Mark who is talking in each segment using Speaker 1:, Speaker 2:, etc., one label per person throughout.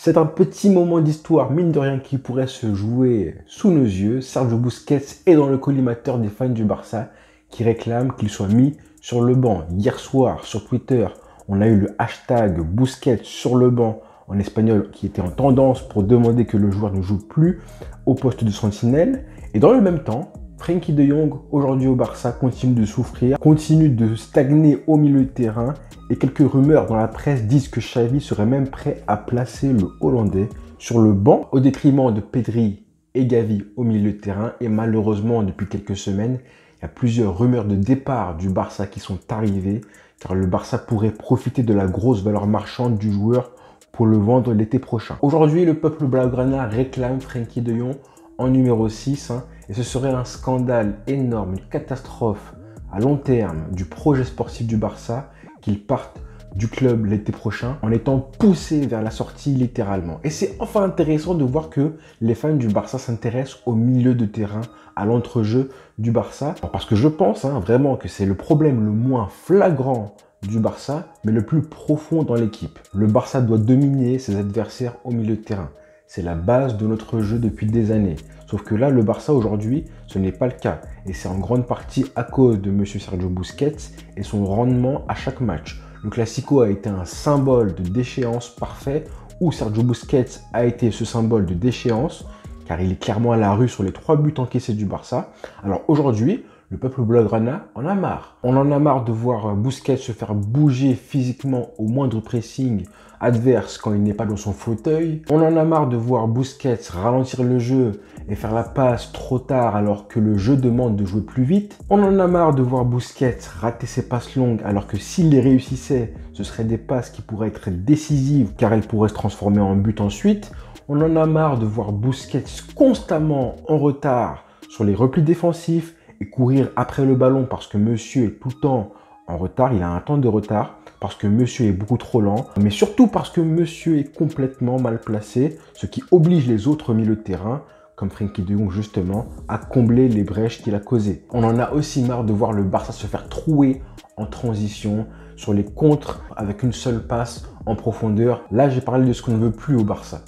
Speaker 1: C'est un petit moment d'histoire, mine de rien, qui pourrait se jouer sous nos yeux. Sergio Busquets est dans le collimateur des fans du Barça qui réclament qu'il soit mis sur le banc. Hier soir, sur Twitter, on a eu le hashtag Busquets sur le banc en espagnol qui était en tendance pour demander que le joueur ne joue plus au poste de sentinelle. Et dans le même temps, Frenkie de Jong, aujourd'hui au Barça, continue de souffrir, continue de stagner au milieu de terrain et quelques rumeurs dans la presse disent que Xavi serait même prêt à placer le Hollandais sur le banc au détriment de Pedri et Gavi au milieu de terrain. Et malheureusement, depuis quelques semaines, il y a plusieurs rumeurs de départ du Barça qui sont arrivées car le Barça pourrait profiter de la grosse valeur marchande du joueur pour le vendre l'été prochain. Aujourd'hui, le peuple blaugrana réclame Frenkie de Jong en numéro 6 et ce serait un scandale énorme, une catastrophe à long terme du projet sportif du Barça qu'il parte du club l'été prochain en étant poussé vers la sortie littéralement. Et c'est enfin intéressant de voir que les fans du Barça s'intéressent au milieu de terrain, à l'entrejeu du Barça. Parce que je pense vraiment que c'est le problème le moins flagrant du Barça, mais le plus profond dans l'équipe. Le Barça doit dominer ses adversaires au milieu de terrain. C'est la base de notre jeu depuis des années. Sauf que là, le Barça aujourd'hui, ce n'est pas le cas. Et c'est en grande partie à cause de M. Sergio Busquets et son rendement à chaque match. Le Classico a été un symbole de déchéance parfait où Sergio Busquets a été ce symbole de déchéance car il est clairement à la rue sur les 3 buts encaissés du Barça. Alors aujourd'hui, le peuple blaugrana en a marre. On en a marre de voir Busquets se faire bouger physiquement au moindre pressing adverse quand il n'est pas dans son fauteuil. On en a marre de voir Busquets ralentir le jeu et faire la passe trop tard alors que le jeu demande de jouer plus vite. On en a marre de voir Busquets rater ses passes longues alors que s'il les réussissait, ce seraient des passes qui pourraient être décisives car elles pourraient se transformer en but ensuite. On en a marre de voir Busquets constamment en retard sur les replis défensifs et courir après le ballon parce que monsieur est tout le temps en retard, il a un temps de retard, parce que monsieur est beaucoup trop lent, mais surtout parce que monsieur est complètement mal placé, ce qui oblige les autres milieux de terrain, comme Frenkie de Jong justement, à combler les brèches qu'il a causées. On en a aussi marre de voir le Barça se faire trouer en transition, sur les contres, avec une seule passe en profondeur. Là, j'ai parlé de ce qu'on ne veut plus au Barça.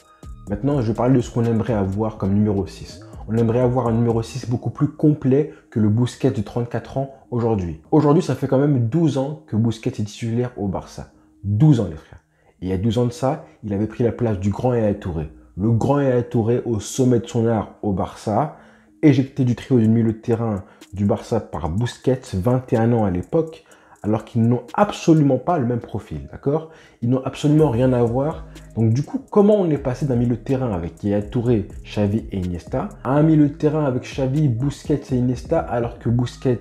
Speaker 1: Maintenant, je vais parler de ce qu'on aimerait avoir comme numéro 6. On aimerait avoir un numéro 6 beaucoup plus complet que le Busquets de 34 ans aujourd'hui. Aujourd'hui, ça fait quand même 12 ans que Busquets est titulaire au Barça. 12 ans, les frères. Et il y a 12 ans de ça, il avait pris la place du grand Yaya Touré. Le grand Yaya Touré au sommet de son art au Barça, éjecté du trio du milieu de terrain du Barça par Busquets, 21 ans à l'époque, alors qu'ils n'ont absolument pas le même profil, d'accord? Ils n'ont absolument rien à voir. Donc du coup, comment on est passé d'un milieu de terrain avec Yaya Touré, Xavi et Iniesta à un milieu de terrain avec Xavi, Busquets et Iniesta, alors que Busquets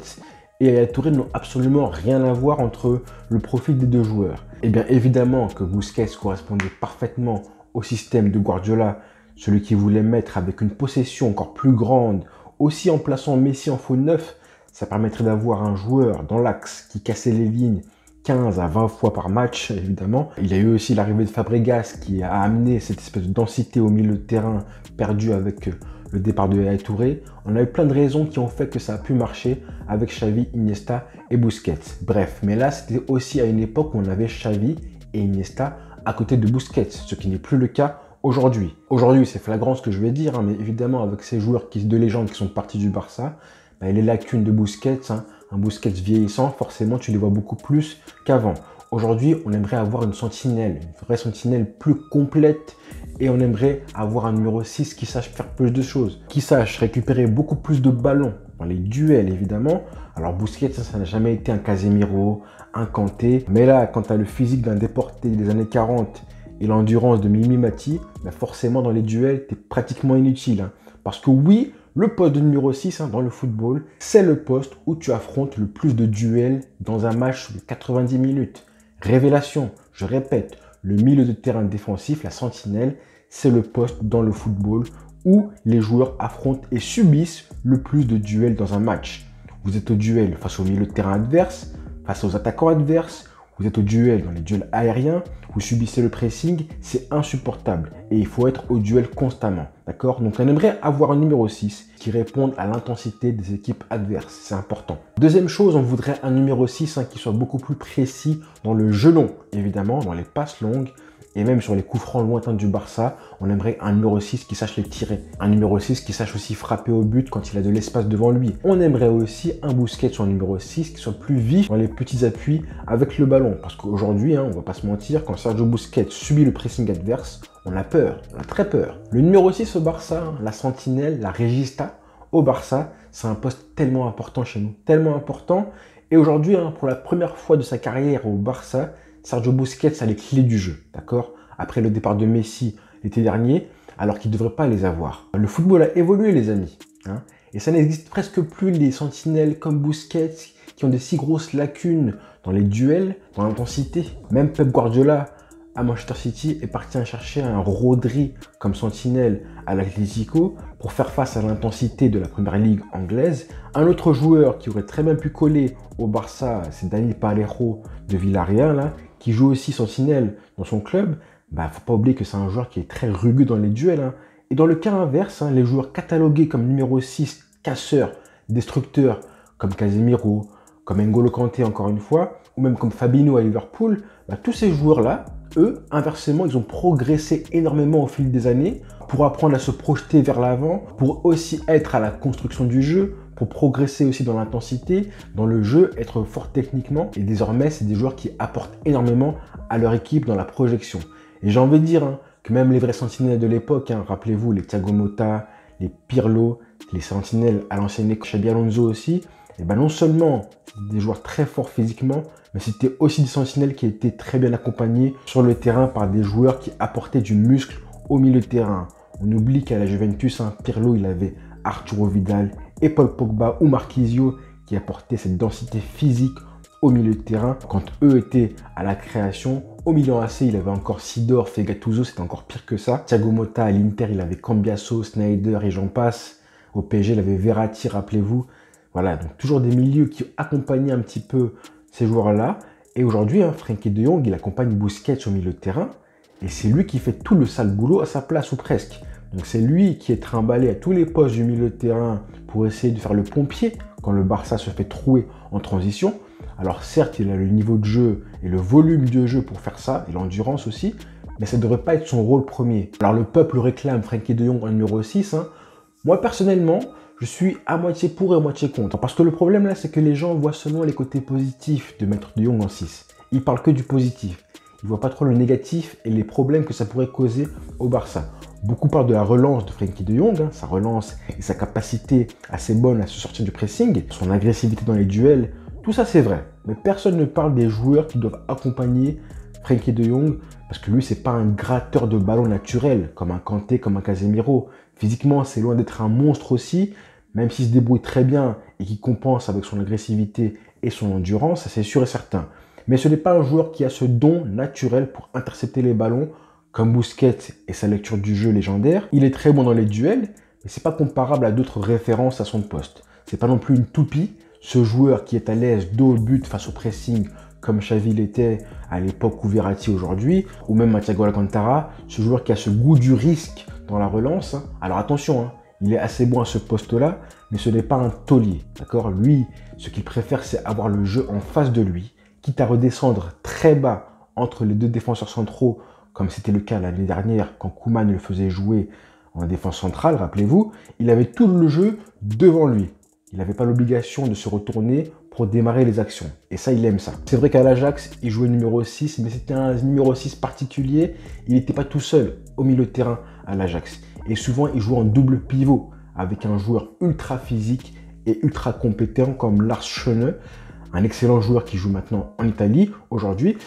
Speaker 1: et Yaya Touré n'ont absolument rien à voir entre le profil des deux joueurs? Eh bien évidemment que Busquets correspondait parfaitement au système de Guardiola, celui qui voulait mettre avec une possession encore plus grande, aussi en plaçant Messi en faux neuf. Ça permettrait d'avoir un joueur dans l'axe qui cassait les lignes 15 à 20 fois par match, évidemment. Il y a eu aussi l'arrivée de Fabregas qui a amené cette espèce de densité au milieu de terrain perdu avec le départ de Yaya Touré. On a eu plein de raisons qui ont fait que ça a pu marcher avec Xavi, Iniesta et Busquets. Bref, mais là, c'était aussi à une époque où on avait Xavi et Iniesta à côté de Busquets, ce qui n'est plus le cas aujourd'hui. Aujourd'hui, c'est flagrant ce que je vais dire, mais évidemment, avec ces joueurs de légende qui sont partis du Barça, et les lacunes de Busquets, un Busquets vieillissant, forcément tu les vois beaucoup plus qu'avant. Aujourd'hui, on aimerait avoir une sentinelle, une vraie sentinelle plus complète et on aimerait avoir un numéro 6 qui sache faire plus de choses, qui sache récupérer beaucoup plus de ballons dans les duels évidemment. Alors Busquets, ça n'a jamais été un Casemiro, un Kanté, mais là, quand tu as le physique d'un déporté des années 40 et l'endurance de Mimi Mati, forcément dans les duels, tu es pratiquement inutile. Parce que oui, le poste de numéro 6 dans le football, c'est le poste où tu affrontes le plus de duels dans un match de 90 minutes. Révélation, je répète, le milieu de terrain défensif, la sentinelle, c'est le poste dans le football où les joueurs affrontent et subissent le plus de duels dans un match. Vous êtes au duel face au milieu de terrain adverse, face aux attaquants adverses, vous êtes au duel dans les duels aériens, vous subissez le pressing, c'est insupportable et il faut être au duel constamment, d'accord? Donc on aimerait avoir un numéro 6 qui réponde à l'intensité des équipes adverses, c'est important. Deuxième chose, on voudrait un numéro 6 qui soit beaucoup plus précis dans le jeu long, évidemment, dans les passes longues Et même sur les coups francs lointains du Barça, on aimerait un numéro 6 qui sache les tirer. Un numéro 6 qui sache aussi frapper au but quand il a de l'espace devant lui. On aimerait aussi un Busquets sur un numéro 6 qui soit plus vif dans les petits appuis avec le ballon. Parce qu'aujourd'hui, on va pas se mentir, quand Sergio Busquets subit le pressing adverse, on a peur, on a très peur. Le numéro 6 au Barça, la sentinelle, la regista au Barça, c'est un poste tellement important chez nous. Tellement important. Et aujourd'hui, pour la première fois de sa carrière au Barça, Sergio Busquets a les clés du jeu, d'accord? Après le départ de Messi l'été dernier, alors qu'il ne devrait pas les avoir. Le football a évolué, les amis. Et ça n'existe presque plus les sentinelles comme Busquets qui ont des si grosses lacunes dans les duels, dans l'intensité. Même Pep Guardiola à Manchester City est parti chercher un Rodri comme sentinelle à l'Atlético pour faire face à l'intensité de la première ligue anglaise. Un autre joueur qui aurait très bien pu coller au Barça, c'est Dani Parejo de Villarreal, là, qui joue aussi sentinelle dans son club. Faut pas oublier que c'est un joueur qui est très rugueux dans les duels. Et dans le cas inverse, les joueurs catalogués comme numéro 6, casseur, destructeur, comme Casemiro, comme N'Golo Kanté encore une fois, ou même comme Fabinho à Liverpool, tous ces joueurs-là, eux, inversement, ils ont progressé énormément au fil des années pour apprendre à se projeter vers l'avant, pour aussi être à la construction du jeu, pour progresser aussi dans l'intensité, dans le jeu, être fort techniquement. Et désormais, c'est des joueurs qui apportent énormément à leur équipe dans la projection. Et j'ai envie de dire que même les vrais sentinelles de l'époque, rappelez-vous les Thiago Motta, les Pirlo, les sentinelles à l'ancienne école, Xabi Alonso aussi, et non seulement des joueurs très forts physiquement, mais c'était aussi des sentinelles qui étaient très bien accompagnés sur le terrain par des joueurs qui apportaient du muscle au milieu de terrain. On oublie qu'à la Juventus, Pirlo, il avait Arturo Vidal et Paul Pogba ou Marquisio qui apportaient cette densité physique au milieu de terrain. Quand eux étaient à la création, au Milan AC, il avait encore Sidor, Gattuso, c'était encore pire que ça. Thiago Motta à l'Inter, il avait Cambiasso, Sneijder et j'en passe. Au PSG, il avait Verratti, rappelez-vous. Voilà, donc toujours des milieux qui accompagnaient un petit peu ces joueurs-là. Et aujourd'hui, Frenkie de Jong, il accompagne Busquets au milieu de terrain. Et c'est lui qui fait tout le sale boulot à sa place, ou presque. Donc c'est lui qui est trimballé à tous les postes du milieu de terrain pour essayer de faire le pompier quand le Barça se fait trouer en transition. Alors certes, il a le niveau de jeu et le volume de jeu pour faire ça, et l'endurance aussi, mais ça ne devrait pas être son rôle premier. Alors le peuple réclame Frenkie de Jong en numéro 6. Moi personnellement, je suis à moitié pour et à moitié contre. Parce que le problème là, c'est que les gens voient seulement les côtés positifs de mettre de Jong en 6. Ils parlent que du positif. Ils ne voient pas trop le négatif et les problèmes que ça pourrait causer au Barça. Beaucoup parlent de la relance de Frenkie de Jong, sa relance et sa capacité assez bonne à se sortir du pressing, son agressivité dans les duels. Tout ça c'est vrai, mais personne ne parle des joueurs qui doivent accompagner Frenkie de Jong parce que lui c'est pas un gratteur de ballon naturel comme un Kanté, comme un Casemiro. Physiquement c'est loin d'être un monstre aussi, même s'il se débrouille très bien et qu'il compense avec son agressivité et son endurance, c'est sûr et certain. Mais ce n'est pas un joueur qui a ce don naturel pour intercepter les ballons comme Busquets et sa lecture du jeu légendaire. Il est très bon dans les duels, mais c'est pas comparable à d'autres références à son poste. C'est pas non plus une toupie. Ce joueur qui est à l'aise dos au but face au pressing, comme Xavi l'était à l'époque ou Verratti aujourd'hui, ou même Thiago Alcantara, ce joueur qui a ce goût du risque dans la relance. Alors attention, il est assez bon à ce poste-là, mais ce n'est pas un taulier, d'accord? Lui, ce qu'il préfère, c'est avoir le jeu en face de lui, quitte à redescendre très bas entre les deux défenseurs centraux, comme c'était le cas l'année dernière quand Koeman le faisait jouer en défense centrale, rappelez-vous, il avait tout le jeu devant lui. Il n'avait pas l'obligation de se retourner pour démarrer les actions. Et ça, il aime ça. C'est vrai qu'à l'Ajax, il jouait numéro 6, mais c'était un numéro 6 particulier. Il n'était pas tout seul au milieu de terrain à l'Ajax. Et souvent, il jouait en double pivot avec un joueur ultra physique et ultra compétent comme Lars Schöne, un excellent joueur qui joue maintenant en Italie aujourd'hui.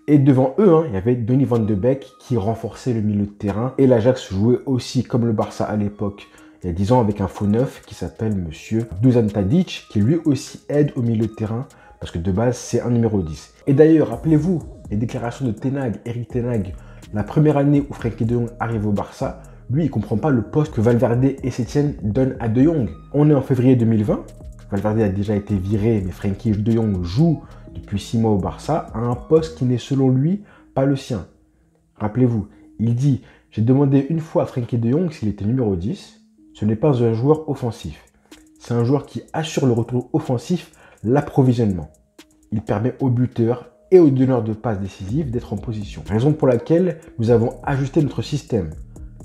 Speaker 1: Et devant eux, il y avait Donny van de Beek qui renforçait le milieu de terrain. Et l'Ajax jouait aussi comme le Barça à l'époque, il y a 10 ans, avec un faux neuf qui s'appelle Monsieur Dusan Tadic, qui lui aussi aide au milieu de terrain, parce que de base, c'est un numéro 10. Et d'ailleurs, rappelez-vous les déclarations de Eric Ten Hag, la première année où Frenkie de Jong arrive au Barça, lui, il ne comprend pas le poste que Valverde et Setien donnent à De Jong. On est en février 2020, Valverde a déjà été viré, mais Frenkie de Jong joue depuis 6 mois au Barça à un poste qui n'est selon lui pas le sien. Rappelez-vous, il dit « J'ai demandé une fois à Frenkie de Jong s'il était numéro 10. Ce n'est pas un joueur offensif. C'est un joueur qui assure le retour offensif, l'approvisionnement. Il permet au buteur et aux donneurs de passes décisives d'être en position. Raison pour laquelle nous avons ajusté notre système.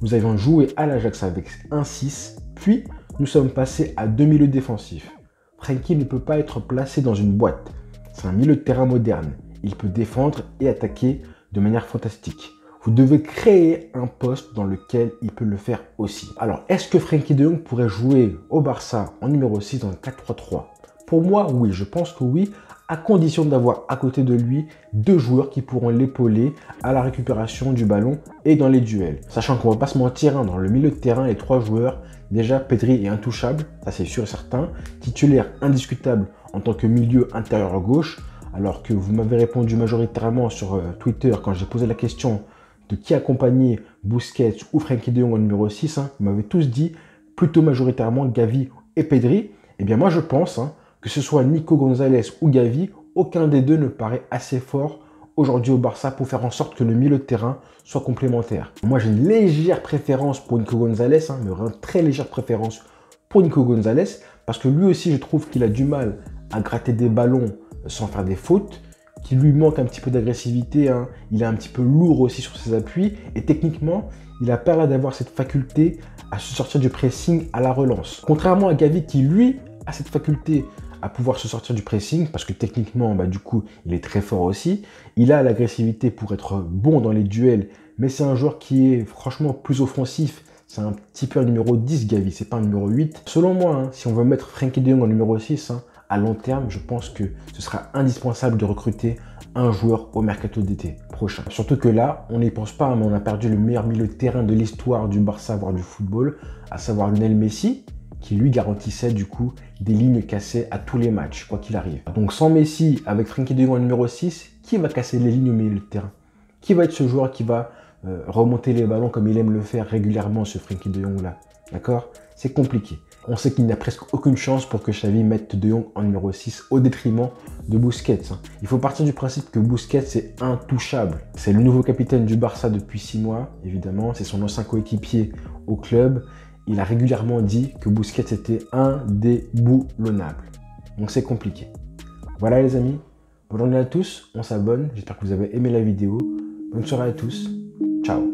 Speaker 1: Nous avions joué à l'Ajax avec 1-6, puis nous sommes passés à 2 milieux défensifs. Frenkie ne peut pas être placé dans une boîte. C'est un milieu de terrain moderne. Il peut défendre et attaquer de manière fantastique. Vous devez créer un poste dans lequel il peut le faire aussi. Alors, est-ce que Frenkie de Jong pourrait jouer au Barça en numéro 6 dans le 4-3-3? Pour moi, oui. Je pense que oui, à condition d'avoir à côté de lui 2 joueurs qui pourront l'épauler à la récupération du ballon et dans les duels. Sachant qu'on ne va pas se mentir, dans le milieu de terrain, les 3 joueurs, déjà Pedri est intouchable, ça c'est sûr et certain. Titulaire indiscutable en tant que milieu intérieur gauche, alors que vous m'avez répondu majoritairement sur Twitter quand j'ai posé la question de qui accompagner Busquets ou Frenkie de Jong en numéro 6, vous m'avez tous dit plutôt majoritairement Gavi et Pedri. Eh bien moi je pense que ce soit Nico Gonzalez ou Gavi, aucun des deux ne paraît assez fort aujourd'hui au Barça pour faire en sorte que le milieu de terrain soit complémentaire. Moi j'ai une légère préférence pour Nico Gonzalez, mais une très légère préférence pour Nico Gonzalez, parce que lui aussi je trouve qu'il a du mal à gratter des ballons sans faire des fautes, qu'il lui manque un petit peu d'agressivité, il est un petit peu lourd aussi sur ses appuis, et techniquement, il a pas l'air d'avoir cette faculté à se sortir du pressing à la relance. Contrairement à Gavi qui, lui, a cette faculté à pouvoir se sortir du pressing, parce que techniquement, du coup, il est très fort aussi. Il a l'agressivité pour être bon dans les duels, mais c'est un joueur qui est franchement plus offensif. C'est un petit peu un numéro 10, Gavi, c'est pas un numéro 8. Selon moi, si on veut mettre Frenkie de Jong en numéro 6, à long terme, je pense que ce sera indispensable de recruter un joueur au mercato d'été prochain. Surtout que là, on n'y pense pas, mais on a perdu le meilleur milieu de terrain de l'histoire du Barça, voire du football, à savoir Lionel Messi, qui lui garantissait du coup des lignes cassées à tous les matchs, quoi qu'il arrive. Donc sans Messi, avec Frenkie de Jong en numéro 6, qui va casser les lignes au milieu de terrain? Qui va être ce joueur qui va remonter les ballons comme il aime le faire régulièrement, ce Frenkie de Jong là? D'accord? C'est compliqué. On sait qu'il n'y a presque aucune chance pour que Xavi mette De Jong en numéro 6 au détriment de Busquets. Il faut partir du principe que Busquets est intouchable. C'est le nouveau capitaine du Barça depuis 6 mois, évidemment. C'est son ancien coéquipier au club. Il a régulièrement dit que Busquets était indéboulonnable. Donc c'est compliqué. Voilà les amis. Bonne journée à tous. On s'abonne. J'espère que vous avez aimé la vidéo. Bonne soirée à tous. Ciao.